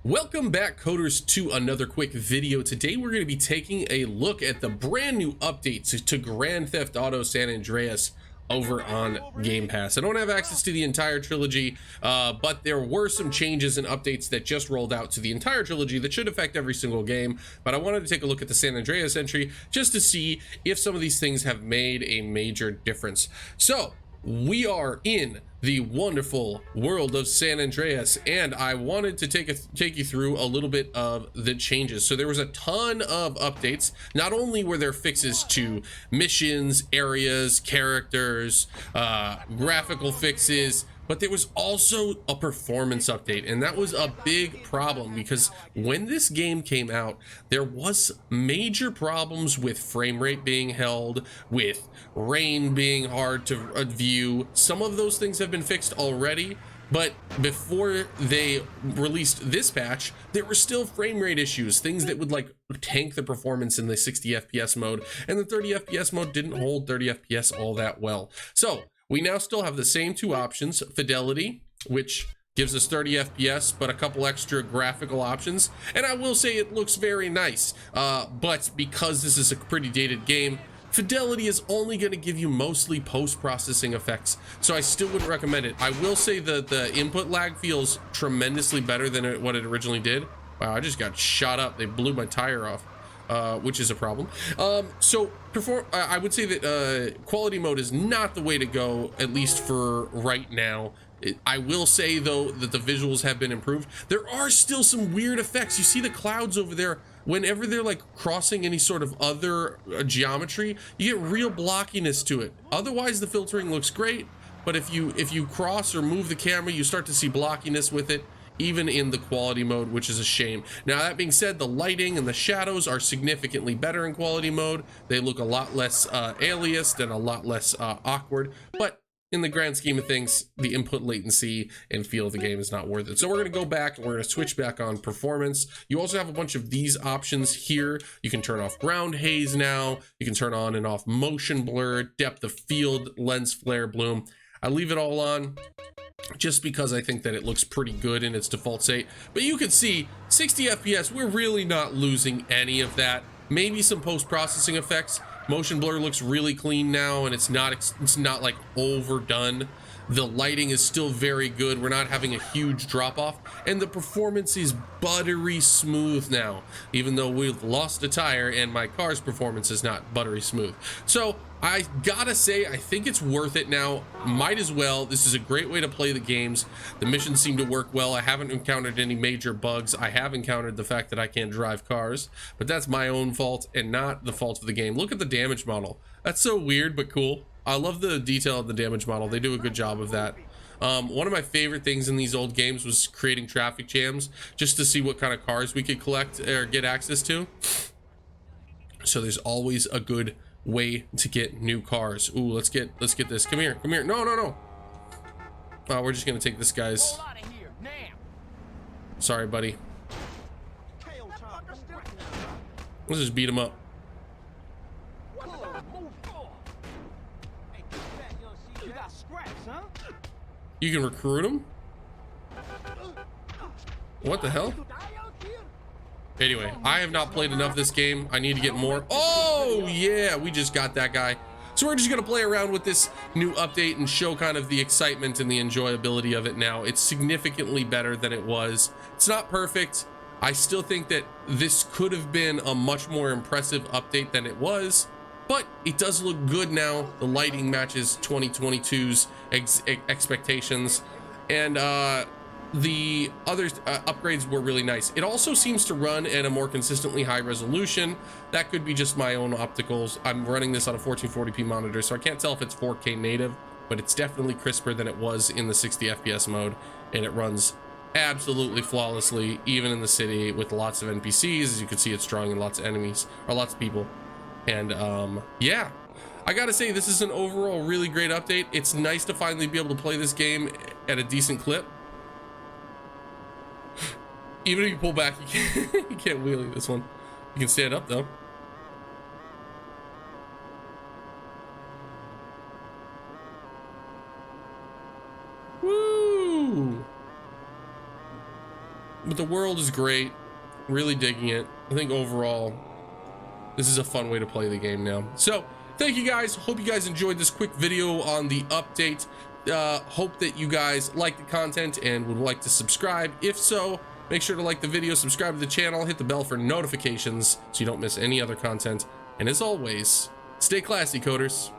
Welcome back, coders, to another quick video. Today we're going to be taking a look at the brand new updates to Grand Theft Auto San Andreas over on Game Pass. I don't have access to the entire trilogy, but there were some changes and updates that just rolled out to the entire trilogy that should affect every single game. But I wanted to take a look at the San Andreas entry just to see if some of these things have made a major difference. So we are in the wonderful world of San Andreas, and I wanted to take you through a little bit of the changes. So there was a ton of updates. Not only were there fixes to missions, areas, characters, graphical fixes, but there was also a performance update, and that was a big problem because when this game came out, there was major problems with frame rate being held, with rain being hard to view. Some of those things have been fixed already, but before they released this patch, there were still frame rate issues, things that would like tank the performance in the 60 FPS mode, and the 30 FPS mode didn't hold 30 FPS all that well. So we now still have the same two options: fidelity, which gives us 30 FPS, but a couple extra graphical options. And I will say it looks very nice, but because this is a pretty dated game, fidelity is only going to give you mostly post-processing effects, so I still wouldn't recommend it. I will say that the input lag feels tremendously better than what it originally did. Wow, I just got shot up. They blew my tire off. Which is a problem. I would say that quality mode is not the way to go, at least for right now. I will say though that the visuals have been improved. There are still some weird effects. You see the clouds over there. Whenever they're like crossing any sort of other geometry, you get real blockiness to it. Otherwise, the filtering looks great, but if you cross or move the camera, you start to see blockiness with it, even in the quality mode, which is a shame. Now, that being said, the lighting and the shadows are significantly better in quality mode. They look a lot less aliased and a lot less awkward, but in the grand scheme of things, the input latency and feel of the game is not worth it. So we're going to go back and we're going to switch back on performance. You also have a bunch of these options here. You can turn off ground haze now. You can turn on and off motion blur, depth of field, lens flare, bloom. I leave it all on just because I think that it looks pretty good in its default state. But you can see 60 FPS, we're really not losing any of that. Maybe some post-processing effects. Motion blur looks really clean now, and it's not like overdone. The lighting is still very good. We're not having a huge drop off, and the performance is buttery smooth now, even though we've lost a tire and my car's performance is not buttery smooth. So I gotta say, I think it's worth it now. Might as well. This is a great way to play the games. The missions seem to work well. I haven't encountered any major bugs. I have encountered the fact that I can't drive cars, but that's my own fault and not the fault of the game. Look at the damage model. That's so weird, but cool. I love the detail of the damage model. They do a good job of that. One of my favorite things in these old games was creating traffic jams just to see what kind of cars we could collect or get access to. So there's always a good way to get new cars. Ooh, let's get this. Come here. No. We're just gonna take this guy's. Sorry, buddy. Let's just beat him up. You can recruit him? What the hell? Anyway, I have not played enough this game. I need to get more. Oh, yeah, we just got that guy. So we're just going to play around with this new update and show kind of the excitement and the enjoyability of it now. It's significantly better than it was. It's not perfect. I still think that this could have been a much more impressive update than it was, but it does look good now. The lighting matches 2022's expectations, and the other upgrades were really nice. It also seems to run at a more consistently high resolution. That could be just my own opticals. I'm running this on a 1440p monitor, so I can't tell if it's 4K native, but it's definitely crisper than it was in the 60 FPS mode, and it runs absolutely flawlessly, even in the city with lots of NPCs. As you can see, it's drawing in lots of enemies, or lots of people. And yeah, I gotta say, this is an overall really great update. It's nice to finally be able to play this game at a decent clip. Even if you pull back, you can't wheelie this one. You can stand up though. Woo! But the world is great. Really digging it. I think overall, this is a fun way to play the game now. So thank you guys. Hope you guys enjoyed this quick video on the update. Hope that you guys like the content and would like to subscribe. If so, make sure to like the video, subscribe to the channel, hit the bell for notifications so you don't miss any other content. And as always, stay classy, coders.